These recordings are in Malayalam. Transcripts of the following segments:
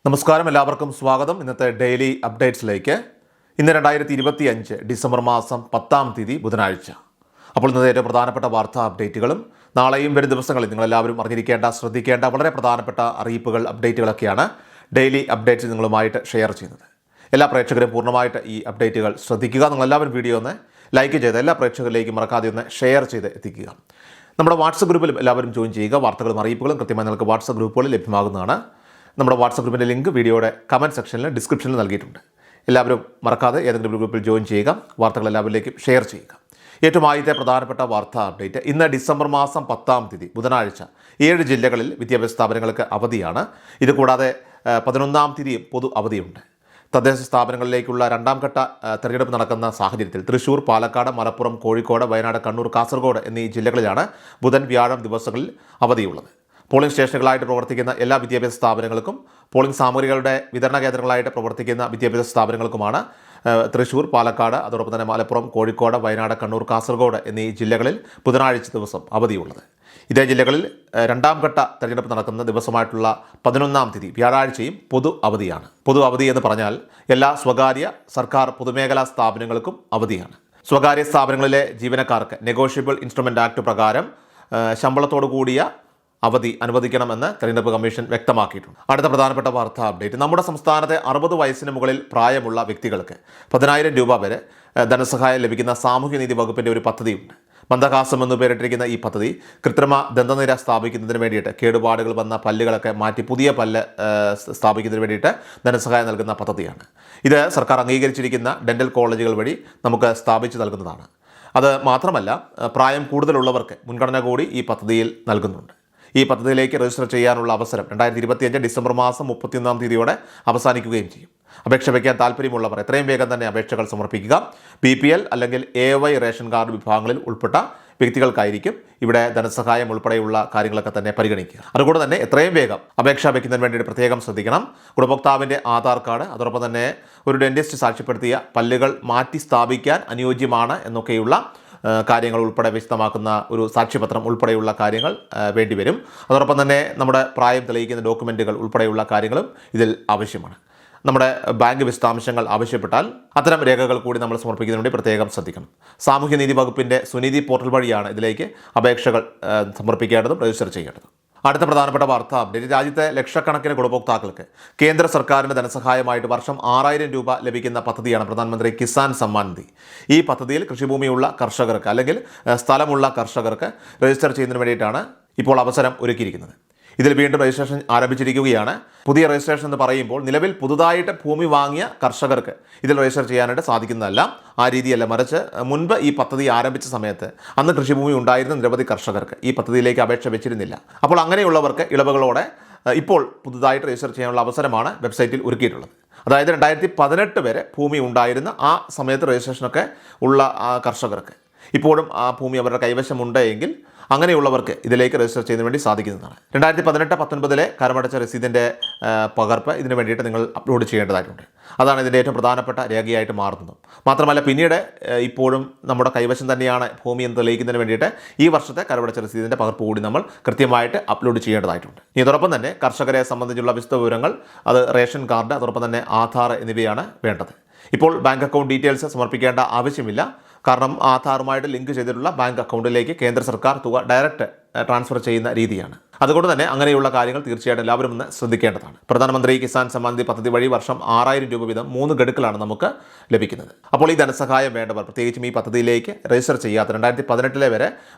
നമസ്കാരം, എല്ലാവർക്കും സ്വാഗതം. ഇന്നത്തെ ഡെയിലി അപ്ഡേറ്റ്സിലേക്ക്. ഇന്ന് 2025 ഡിസംബർ മാസം 10-ാം തീയതി ബുധനാഴ്ച. അപ്പോൾ ഇന്നത്തെ ഏറ്റവും പ്രധാനപ്പെട്ട വാർത്താ അപ്ഡേറ്റുകളും നാളെയും വരും ദിവസങ്ങളിൽ നിങ്ങളെല്ലാവരും അറിഞ്ഞിരിക്കേണ്ട, ശ്രദ്ധിക്കേണ്ട വളരെ പ്രധാനപ്പെട്ട അറിയിപ്പുകൾ, അപ്ഡേറ്റുകളൊക്കെയാണ് ഡെയിലി അപ്ഡേറ്റ്സ് നിങ്ങളുമായിട്ട് ഷെയർ ചെയ്യുന്നത്. എല്ലാ പ്രേക്ഷകരും പൂർണ്ണമായിട്ട് ഈ അപ്ഡേറ്റുകൾ ശ്രദ്ധിക്കുക. നിങ്ങളെല്ലാവരും വീഡിയോ ഒന്ന് ലൈക്ക് ചെയ്ത് എല്ലാ പ്രേക്ഷകരിലേക്കും മറക്കാതെ ഒന്ന് ഷെയർ ചെയ്ത് എത്തിക്കുക. നമ്മുടെ വാട്സപ്പ് ഗ്രൂപ്പിലും എല്ലാവരും ജോയിൻ ചെയ്യുക. വാർത്തകളും അറിയിപ്പുകളും കൃത്യമായി നിങ്ങൾക്ക് വാട്സപ്പ് ഗ്രൂപ്പുകളിൽ ലഭ്യമാകുന്നതാണ്. നമ്മുടെ വാട്സപ്പ് ഗ്രൂപ്പിൻ്റെ ലിങ്ക് വീഡിയോയുടെ കമൻറ്റ് സെക്ഷനിൽ ഡിസ്ക്രിപ്ഷനിൽ നൽകിയിട്ടുണ്ട്. എല്ലാവരും മറക്കാതെ ഏതെങ്കിലും ഗ്രൂപ്പിൽ ജോയിൻ ചെയ്യുക. വാർത്തകൾ എല്ലാവരിലേക്കും ഷെയർ ചെയ്യുക. ഏറ്റവും ആദ്യത്തെ പ്രധാനപ്പെട്ട വാർത്താ അപ്ഡേറ്റ്. ഇന്ന് ഡിസംബർ മാസം 10-ാം തീയതി ബുധനാഴ്ച 7 ജില്ലകളിൽ വിദ്യാഭ്യാസ സ്ഥാപനങ്ങൾക്ക് അവധിയാണ്. ഇതുകൂടാതെ 11-ാം തീയതിയും പൊതു അവധിയുണ്ട്. തദ്ദേശ സ്ഥാപനങ്ങളിലേക്കുള്ള 2-ാം ഘട്ട തെരഞ്ഞെടുപ്പ് നടക്കുന്ന സാഹചര്യത്തിൽ തൃശൂർ, പാലക്കാട്, മലപ്പുറം, കോഴിക്കോട്, വയനാട്, കണ്ണൂർ, കാസർഗോഡ് എന്നീ ജില്ലകളിലാണ് ബുധൻ, വ്യാഴം ദിവസങ്ങളിൽ അവധിയുള്ളത്. പോളിംഗ് സ്റ്റേഷനുകളായിട്ട് പ്രവർത്തിക്കുന്ന എല്ലാ വിദ്യാഭ്യാസ സ്ഥാപനങ്ങൾക്കും പോളിംഗ് സാമഗ്രികളുടെ വിതരണ കേന്ദ്രങ്ങളായിട്ട് പ്രവർത്തിക്കുന്ന വിദ്യാഭ്യാസ സ്ഥാപനങ്ങൾക്കുമാണ് തൃശൂർ, പാലക്കാട്, അതോടൊപ്പം തന്നെ മലപ്പുറം, കോഴിക്കോട്, വയനാട്, കണ്ണൂർ, കാസർഗോഡ് എന്നീ ജില്ലകളിൽ ബുധനാഴ്ച ദിവസം അവധിയുള്ളത്. ഇതേ ജില്ലകളിൽ 2-ാം ഘട്ട തെരഞ്ഞെടുപ്പ് നടക്കുന്ന ദിവസമായിട്ടുള്ള 11-ാം തീയതി വ്യാഴാഴ്ചയും പൊതു അവധിയാണ്. പൊതു അവധി എന്ന് പറഞ്ഞാൽ എല്ലാ സ്വകാര്യ, സർക്കാർ, പൊതുമേഖലാ സ്ഥാപനങ്ങൾക്കും അവധിയാണ്. സ്വകാര്യ സ്ഥാപനങ്ങളിലെ ജീവനക്കാർക്ക് നെഗോഷ്യബിൾ ഇൻസ്ട്രുമെൻ്റ് ആക്ട് പ്രകാരം ശമ്പളത്തോടു കൂടിയ അവധി അനുവദിക്കണമെന്ന് തെരഞ്ഞെടുപ്പ് കമ്മീഷൻ വ്യക്തമാക്കിയിട്ടുണ്ട്. അടുത്ത പ്രധാനപ്പെട്ട വാർത്താ അപ്ഡേറ്റ്. നമ്മുടെ സംസ്ഥാനത്തെ 60 വയസ്സിന് മുകളിൽ പ്രായമുള്ള വ്യക്തികൾക്ക് 10,000 രൂപ വരെ ധനസഹായം ലഭിക്കുന്ന സാമൂഹ്യനീതി വകുപ്പിൻ്റെ ഒരു പദ്ധതിയുണ്ട്. മന്ദഹാസം എന്ന് പേരിട്ടിരിക്കുന്ന ഈ പദ്ധതി കൃത്രിമ ദന്തനിര സ്ഥാപിക്കുന്നതിന് വേണ്ടിയിട്ട്, കേടുപാടുകൾ വന്ന പല്ലുകളൊക്കെ മാറ്റി പുതിയ പല്ല് സ്ഥാപിക്കുന്നതിന് വേണ്ടിയിട്ട് ധനസഹായം നൽകുന്ന പദ്ധതിയാണ്. ഇത് സർക്കാർ അംഗീകരിച്ചിരിക്കുന്ന ഡെൻ്റൽ കോളേജുകൾ വഴി നമുക്ക് സ്ഥാപിച്ചു നൽകുന്നതാണ്. അത് മാത്രമല്ല, പ്രായം കൂടുതലുള്ളവർക്ക് മുൻഗണന കൂടി ഈ പദ്ധതിയിൽ നൽകുന്നുണ്ട്. ഈ പദ്ധതിയിലേക്ക് രജിസ്റ്റർ ചെയ്യാനുള്ള അവസരം 2025 ഡിസംബർ മാസം 31-ാം തീയതിയോടെ അവസാനിക്കുകയും ചെയ്യും. അപേക്ഷ വയ്ക്കാൻ താല്പര്യമുള്ളവർ എത്രയും വേഗം തന്നെ അപേക്ഷകൾ സമർപ്പിക്കുക. BPL അല്ലെങ്കിൽ AY റേഷൻ കാർഡ് വിഭാഗങ്ങളിൽ ഉൾപ്പെട്ട വ്യക്തികൾക്കായിരിക്കും ഇവിടെ ധനസഹായം ഉൾപ്പെടെയുള്ള കാര്യങ്ങളൊക്കെ തന്നെ പരിഗണിക്കുക. അതുകൊണ്ട് തന്നെ എത്രയും വേഗം അപേക്ഷ വയ്ക്കുന്നതിന് വേണ്ടിയിട്ട് പ്രത്യേകം ശ്രദ്ധിക്കണം. ഗുണഭോക്താവിൻ്റെ ആധാർ കാർഡ്, അതോടൊപ്പം തന്നെ ഒരു ഡെന്റിസ്റ്റ് സാക്ഷ്യപ്പെടുത്തിയ പല്ലുകൾ മാറ്റി സ്ഥാപിക്കാൻ അനുയോജ്യമാണ് എന്നൊക്കെയുള്ള കാര്യങ്ങൾ ഉൾപ്പെടെ വിശദമാക്കുന്ന ഒരു സാക്ഷ്യപത്രം ഉൾപ്പെടെയുള്ള കാര്യങ്ങൾ വേണ്ടിവരും. അതോടൊപ്പം തന്നെ നമ്മുടെ പ്രായം തെളിയിക്കുന്ന ഡോക്യുമെൻറ്റുകൾ ഉൾപ്പെടെയുള്ള കാര്യങ്ങളും ഇതിൽ ആവശ്യമാണ്. നമ്മുടെ ബാങ്ക് വിശദാംശങ്ങൾ ആവശ്യപ്പെട്ടാൽ അത്തരം രേഖകൾ കൂടി നമ്മൾ സമർപ്പിക്കുന്നതിന് വേണ്ടി പ്രത്യേകം ശ്രദ്ധിക്കണം. സാമൂഹ്യനീതി വകുപ്പിൻ്റെ സുനിധി പോർട്ടൽ വഴിയാണ് ഇതിലേക്ക് അപേക്ഷകൾ സമർപ്പിക്കേണ്ടതും രജിസ്റ്റർ ചെയ്യേണ്ടതും. അടുത്ത പ്രധാനപ്പെട്ട വാർത്താ അപ്ഡേറ്റ്. രാജ്യത്തെ ലക്ഷക്കണക്കിന് ഗുണഭോക്താക്കൾക്ക് കേന്ദ്ര സർക്കാരിൻ്റെ ധനസഹായമായിട്ട് വർഷം 6,000 രൂപ ലഭിക്കുന്ന പദ്ധതിയാണ് പ്രധാനമന്ത്രി കിസാൻ സമ്മാൻ നിധി. ഈ പദ്ധതിയിൽ കൃഷിഭൂമിയുള്ള കർഷകർക്ക് അല്ലെങ്കിൽ സ്ഥലമുള്ള കർഷകർക്ക് രജിസ്റ്റർ ചെയ്യുന്നതിന് വേണ്ടിയിട്ടാണ് ഇപ്പോൾ അവസരം ഒരുക്കിയിരിക്കുന്നത്. ഇതിൽ വീണ്ടും രജിസ്ട്രേഷൻ ആരംഭിച്ചിരിക്കുകയാണ്. പുതിയ രജിസ്ട്രേഷൻ എന്ന് പറയുമ്പോൾ നിലവിൽ പുതുതായിട്ട് ഭൂമി വാങ്ങിയ കർഷകർക്ക് ഇതിൽ രജിസ്റ്റർ ചെയ്യാനായിട്ട് സാധിക്കുന്നതല്ല. ആ രീതിയല്ല, മറിച്ച് മുൻപ് ഈ പദ്ധതി ആരംഭിച്ച സമയത്ത് അന്ന് കൃഷിഭൂമി ഉണ്ടായിരുന്ന നിരവധി കർഷകർക്ക് ഈ പദ്ധതിയിലേക്ക് അപേക്ഷ വെച്ചിരുന്നില്ല. അപ്പോൾ അങ്ങനെയുള്ളവർക്ക് ഇളവുകളോടെ ഇപ്പോൾ പുതുതായിട്ട് രജിസ്റ്റർ ചെയ്യാനുള്ള അവസരമാണ് വെബ്സൈറ്റിൽ ഒരുക്കിയിട്ടുള്ളത്. അതായത് 2018 വരെ ഭൂമി ഉണ്ടായിരുന്ന ആ സമയത്ത് രജിസ്ട്രേഷനൊക്കെ ഉള്ള കർഷകർക്ക് ഇപ്പോഴും ആ ഭൂമി അവരുടെ കൈവശമുണ്ട് എങ്കിൽ അങ്ങനെയുള്ളവർക്ക് ഇതിലേക്ക് രജിസ്റ്റർ ചെയ്യുന്നതിന് വേണ്ടി സാധിക്കുന്നതാണ്. 2018-19 കരമടച്ച രസീതിൻ്റെ പകർപ്പ് ഇതിന് വേണ്ടിയിട്ട് നിങ്ങൾ അപ്ലോഡ് ചെയ്യേണ്ടതായിട്ടുണ്ട്. അതാണ് ഇതിൻ്റെ ഏറ്റവും പ്രധാനപ്പെട്ട രേഖയായിട്ട് മാറുന്നത്. മാത്രമല്ല, പിന്നീട് ഇപ്പോഴും നമ്മുടെ കൈവശം തന്നെയാണ് ഭൂമി എന്ന് തെളിയിക്കുന്നതിന് വേണ്ടിയിട്ട് ഈ വർഷത്തെ കരമടച്ച രസീതിൻ്റെ പകർപ്പ് കൂടി നമ്മൾ കൃത്യമായിട്ട് അപ്ലോഡ് ചെയ്യേണ്ടതായിട്ടുണ്ട്. ഇതോടൊപ്പം തന്നെ കർഷകരെ സംബന്ധിച്ചുള്ള വിശദ വിവരങ്ങൾ, അത് റേഷൻ കാർഡ്, അതോടൊപ്പം തന്നെ ആധാർ എന്നിവയാണ് വേണ്ടത്. ഇപ്പോൾ ബാങ്ക് അക്കൗണ്ട് ഡീറ്റെയിൽസ് സമർപ്പിക്കേണ്ട ആവശ്യമില്ല. കാരണം ആധാറുമായിട്ട് ലിങ്ക് ചെയ്തിട്ടുള്ള ബാങ്ക് അക്കൗണ്ടിലേക്ക് കേന്ദ്ര സർക്കാർ തുക ഡയറക്റ്റ് ട്രാൻസ്ഫർ ചെയ്യുന്ന രീതിയാണ്. അതുകൊണ്ട് തന്നെ അങ്ങനെയുള്ള കാര്യങ്ങൾ തീർച്ചയായിട്ടും എല്ലാവരും ഒന്ന് ശ്രദ്ധിക്കേണ്ടതാണ്. പ്രധാനമന്ത്രി കിസാൻ സമ്മാൻ നിധി പദ്ധതി വഴി വർഷം 6,000 രൂപ വീതം 3 ഗഡുക്കളാണ് നമുക്ക് ലഭിക്കുന്നത്. അപ്പോൾ ഈ ധനസഹായം വേണ്ടവർ, പ്രത്യേകിച്ചും ഈ പദ്ധതിയിലേക്ക് രജിസ്റ്റർ ചെയ്യാത്ത 2018 വരെ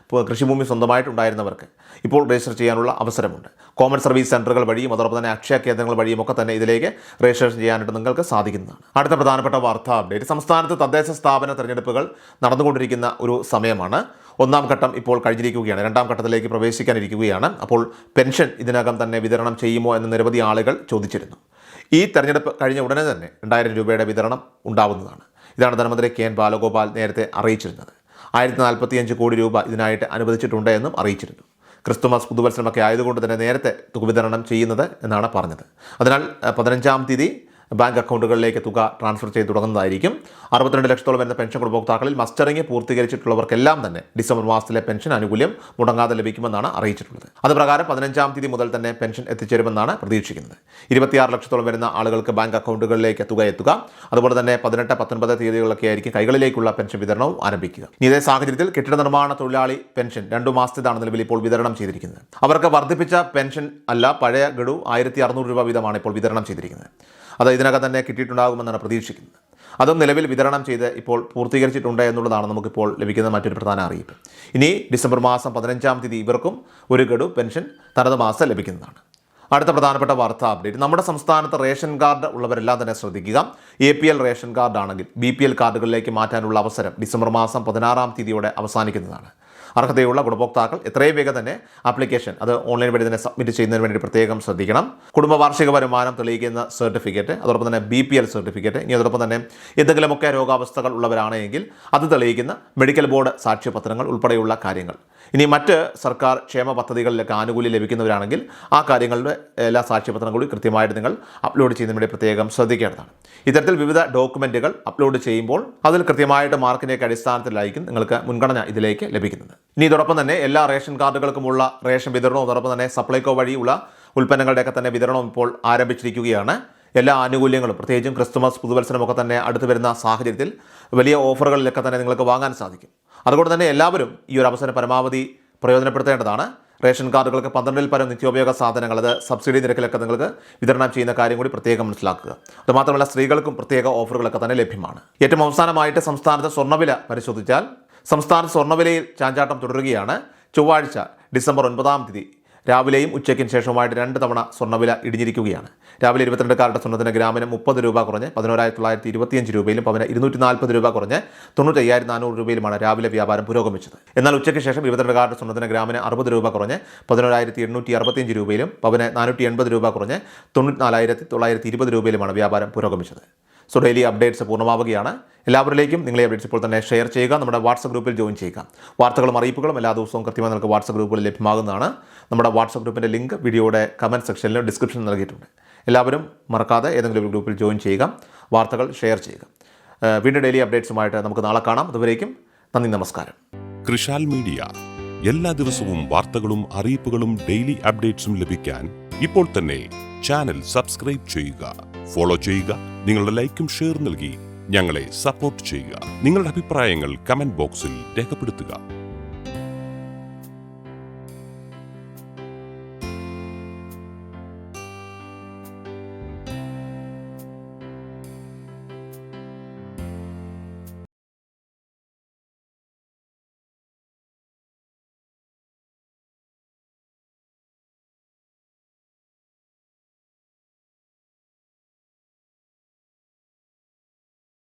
കൃഷിഭൂമി സ്വന്തമായിട്ടുണ്ടായിരുന്നവർക്ക് ഇപ്പോൾ രജിസ്റ്റർ ചെയ്യാനുള്ള അവസരമുണ്ട്. കോമൺ സർവീസ് സെൻ്ററുകൾ വഴിയും അതോടൊപ്പം തന്നെ അക്ഷയ കേന്ദ്രങ്ങൾ വഴിയും ഒക്കെ തന്നെ ഇതിലേക്ക് രജിസ്ട്രേഷൻ ചെയ്യാനായിട്ട് നിങ്ങൾക്ക് സാധിക്കുന്നതാണ്. അടുത്ത പ്രധാനപ്പെട്ട വാർത്താ അപ്ഡേറ്റ്. സംസ്ഥാനത്ത് തദ്ദേശ സ്ഥാപന തെരഞ്ഞെടുപ്പുകൾ നടന്നുകൊണ്ടിരിക്കുന്ന ഒരു സമയമാണ്. 1-ാം ഘട്ടം ഇപ്പോൾ കഴിഞ്ഞിരിക്കുകയാണ്. 2-ാം ഘട്ടത്തിലേക്ക് പ്രവേശിക്കാനിരിക്കുകയാണ്. അപ്പോൾ പെൻഷൻ ഇതിനകം തന്നെ വിതരണം ചെയ്യുമോ എന്ന് നിരവധി ആളുകൾ ചോദിച്ചിരുന്നു. ഈ തെരഞ്ഞെടുപ്പ് കഴിഞ്ഞ ഉടനെ തന്നെ 2,000 രൂപയുടെ വിതരണം ഉണ്ടാവുന്നതാണ്. ഇതാണ് ധനമന്ത്രി KN ബാലഗോപാൽ നേരത്തെ അറിയിച്ചിരുന്നത്. 1,045 കോടി രൂപ ഇതിനായിട്ട് അനുവദിച്ചിട്ടുണ്ട് എന്നും അറിയിച്ചിരുന്നു. ക്രിസ്തുമസ്, പുതുവത്സരമൊക്കെ ആയതുകൊണ്ട് തന്നെ നേരത്തെ തുക വിതരണം ചെയ്യുന്നത് എന്നാണ് പറഞ്ഞത്. അതിനാൽ 15-ാം തീയതി ബാങ്ക് അക്കൗണ്ടുകളിലേക്ക് തുക ട്രാൻസ്ഫർ ചെയ്ത് തുടങ്ങുന്നതായിരിക്കും. 62 ലക്ഷത്തോളം വരുന്ന പെൻഷൻ ഗുണഭോക്താക്കളിൽ മസ്റ്ററിംഗ് പൂർത്തീകരിച്ചിട്ടുള്ളവർക്കെല്ലാം തന്നെ ഡിസംബർ മാസത്തിലെ പെൻഷൻ ആനുകൂല്യം മുടങ്ങാതെ ലഭിക്കുമെന്നാണ് അറിയിച്ചിട്ടുള്ളത്. അത് പ്രകാരം 15-ാം തീയതി മുതൽ തന്നെ പെൻഷൻ എത്തിച്ചേരുമെന്നാണ് പ്രതീക്ഷിക്കുന്നത്. 26 ലക്ഷത്തോളം വരുന്ന ആളുകൾക്ക് ബാങ്ക് അക്കൗണ്ടുകളിലേക്ക് തുക എത്തുക. അതുപോലെ തന്നെ 18, 19 തീയതികളിലൊക്കെ ആയിരിക്കും കൈകളിലേക്കുള്ള പെൻഷൻ വിതരണവും ആരംഭിക്കുക. ഇതേ സാഹചര്യത്തിൽ കെട്ടിട നിർമ്മാണ തൊഴിലാളി പെൻഷൻ 2 മാസത്തേതാണ് നിലവിൽ ഇപ്പോൾ വിതരണം ചെയ്തിരിക്കുന്നത്. അവർക്ക് വർദ്ധിപ്പിച്ച പെൻഷൻ അല്ല, പഴയ ഗഡു 1600 രൂപ വീതമാണ് ഇപ്പോൾ വിതരണം ചെയ്തിരിക്കുന്നത്. അത് ഇതിനകം തന്നെ കിട്ടിയിട്ടുണ്ടാകുമെന്നാണ് പ്രതീക്ഷിക്കുന്നത്. അതും നിലവിൽ വിതരണം ചെയ്ത് ഇപ്പോൾ പൂർത്തീകരിച്ചിട്ടുണ്ട് എന്നുള്ളതാണ് നമുക്കിപ്പോൾ ലഭിക്കുന്ന മറ്റൊരു പ്രധാന അറിയിപ്പ്. ഇനി ഡിസംബർ മാസം 15-ാം തീയതി ഇവർക്കും ഒരു ഗഡു പെൻഷൻ തനത് മാസം ലഭിക്കുന്നതാണ്. അടുത്ത പ്രധാനപ്പെട്ട വാർത്താ അപ്ഡേറ്റ്, നമ്മുടെ സംസ്ഥാനത്ത് റേഷൻ കാർഡ് ഉള്ളവരെല്ലാം തന്നെ ശ്രദ്ധിക്കുക. APL റേഷൻ കാർഡ് ആണെങ്കിൽ BPL കാർഡുകളിലേക്ക് മാറ്റാനുള്ള അവസരം ഡിസംബർ മാസം 16-ാം തീയതിയോടെ അവസാനിക്കുന്നതാണ്. അർഹതയുള്ള ഗുണഭോക്താക്കൾ എത്രയും വേഗം തന്നെ ആപ്ലിക്കേഷൻ അത് ഓൺലൈൻ വഴി തന്നെ സബ്മിറ്റ് ചെയ്യുന്നതിന് വേണ്ടി പ്രത്യേകം ശ്രദ്ധിക്കണം. കുടുംബ വാർഷിക വരുമാനം തെളിയിക്കുന്ന സർട്ടിഫിക്കറ്റ്, അതോടൊപ്പം തന്നെ BPL സർട്ടിഫിക്കറ്റ്, ഇനി അതോടൊപ്പം തന്നെ എന്തെങ്കിലുമൊക്കെ രോഗാവസ്ഥകൾ ഉള്ളവരാണെങ്കിൽ അത് തെളിയിക്കുന്ന മെഡിക്കൽ ബോർഡ് സാക്ഷ്യപത്രങ്ങൾ ഉൾപ്പെടെയുള്ള കാര്യങ്ങൾ. ഇനി മറ്റ് സർക്കാർ ക്ഷേമ പദ്ധതികളിലൊക്കെ ആനുകൂല്യം ലഭിക്കുന്നവരാണെങ്കിൽ ആ കാര്യങ്ങളുടെ എല്ലാ സാക്ഷ്യപത്രങ്ങളും കൂടി കൃത്യമായിട്ട് നിങ്ങൾ അപ്ലോഡ് ചെയ്യുന്നതിന് വേണ്ടി പ്രത്യേകം ശ്രദ്ധിക്കേണ്ടതാണ്. ഇത്തരത്തിൽ വിവിധ ഡോക്യുമെൻറ്റുകൾ അപ്ലോഡ് ചെയ്യുമ്പോൾ അതിൽ കൃത്യമായിട്ട് മാർക്കിൻ്റെയൊക്കെ അടിസ്ഥാനത്തിലായിരിക്കും നിങ്ങൾക്ക് മുൻഗണന ഇതിലേക്ക് ലഭിക്കുന്നത്. ഇനി ഇതോടൊപ്പം തന്നെ എല്ലാ റേഷൻ കാർഡുകൾക്കുമുള്ള റേഷൻ വിതരണവും അതോടൊപ്പം തന്നെ സപ്ലൈകോ വഴിയുള്ള ഉൽപ്പന്നങ്ങളുടെയൊക്കെ തന്നെ വിതരണവും ഇപ്പോൾ ആരംഭിച്ചിരിക്കുകയാണ്. എല്ലാ ആനുകൂല്യങ്ങളും പ്രത്യേകിച്ചും ക്രിസ്തുമസ് പുതുവത്സരമൊക്കെ തന്നെ അടുത്ത് വരുന്ന സാഹചര്യത്തിൽ വലിയ ഓഫറുകളിലൊക്കെ തന്നെ നിങ്ങൾക്ക് വാങ്ങാൻ സാധിക്കും. അതുകൊണ്ട് തന്നെ എല്ലാവരും ഈ ഒരു അവസരം പരമാവധി പ്രയോജനപ്പെടുത്തേണ്ടതാണ്. റേഷൻ കാർഡുകൾക്ക് 12-ൽ പരം നിത്യോപയോഗ സാധനങ്ങൾ അത് സബ്സിഡി നിരക്കിലൊക്കെ നിങ്ങൾക്ക് വിതരണം ചെയ്യുന്ന കാര്യം കൂടി പ്രത്യേകം മനസ്സിലാക്കുക. അതുമാത്രമല്ല സ്ത്രീകൾക്കും പ്രത്യേക ഓഫറുകളൊക്കെ തന്നെ ലഭ്യമാണ്. ഏറ്റവും അവസാനമായിട്ട് സംസ്ഥാനത്തെ സ്വർണ്ണവില പരിശോധിച്ചാൽ സംസ്ഥാനത്ത് സ്വർണ്ണവിലയിൽ ചാഞ്ചാട്ടം തുടരുകയാണ്. ചൊവ്വാഴ്ച ഡിസംബർ 9-ാം തീയതി രാവിലെയും ഉച്ചയ്ക്കും ശേഷവുമായിട്ട് 2 തവണ സ്വർണ്ണവില ഇടിഞ്ഞിരിക്കുകയാണ്. രാവിലെ 22 കാരറ്റ് സ്വർണ്ണത്തിന് ഗ്രാമിന് 30 രൂപ കുറഞ്ഞ് 11,925 രൂപയിലും പവന് 240 രൂപ കുറഞ്ഞ് 95,400 രൂപയിലുമാണ് രാവിലെ വ്യാപാരം പുരോഗമിച്ചത്. എന്നാൽ ഉച്ചയ്ക്ക് ശേഷം 22 കാരറ്റ് സ്വർണ്ണത്തിന് ഗ്രാമിന് 60 രൂപ കുറഞ്ഞ് 11,865 രൂപയിലും പവന് 480 രൂപ കുറഞ്ഞ് 94,920 രൂപയിലുമാണ് വ്യാപാരം പുരോഗമിച്ചത്. സോ ഡെയിലി അപ്ഡേറ്റ്സ് പൂർണ്ണമാവുകയാണ്. എല്ലാവരിലേക്കും നിങ്ങളെ അപ്ഡേറ്റ്സ് ഇപ്പോൾ തന്നെ ഷെയർ ചെയ്യുക. നമ്മുടെ വാട്സപ്പ് ഗ്രൂപ്പിൽ ജോയിൻ ചെയ്യുക. വാർത്തകളും അറിയിപ്പുകളും എല്ലാ ദിവസവും കൃത്യമായി നിങ്ങൾക്ക് വാട്സപ്പ് ഗ്രൂപ്പിൽ ലഭ്യമാകുന്നതാണ്. നമ്മുടെ വാട്സപ്പ് ഗ്രൂപ്പിൻ്റെ ലിങ്ക് വീഡിയോയുടെ കമൻറ്റ് സെക്ഷനിലും ഡിസ്ക്രിപ്ഷനിൽ നൽകിയിട്ടുണ്ട്. എല്ലാവരും മറക്കാതെ ഏതെങ്കിലും ഒരു ഗ്രൂപ്പിൽ ജോയിൻ ചെയ്യുക, വാർത്തകൾ ഷെയർ ചെയ്യുക. വീണ്ടും ഡെയിലി അപ്ഡേറ്റ്സുമായിട്ട് നമുക്ക് നാളെ കാണാം. അതുവരേക്കും നന്ദി, നമസ്കാരം. കൃഷാൽ മീഡിയ എല്ലാ ദിവസവും വാർത്തകളും അറിയിപ്പുകളും ഡെയിലി അപ്ഡേറ്റ്സും ലഭിക്കാൻ ഇപ്പോൾ തന്നെ ചാനൽ സബ്സ്ക്രൈബ് ചെയ്യുക, ഫോളോ ചെയ്യുക. നിങ്ങളുടെ ലൈക്കും ഷെയർ നൽകി ഞങ്ങളെ സപ്പോർട്ട് ചെയ്യുക. നിങ്ങളുടെ അഭിപ്രായങ്ങൾ കമന്റ് ബോക്സിൽ രേഖപ്പെടുത്തുക.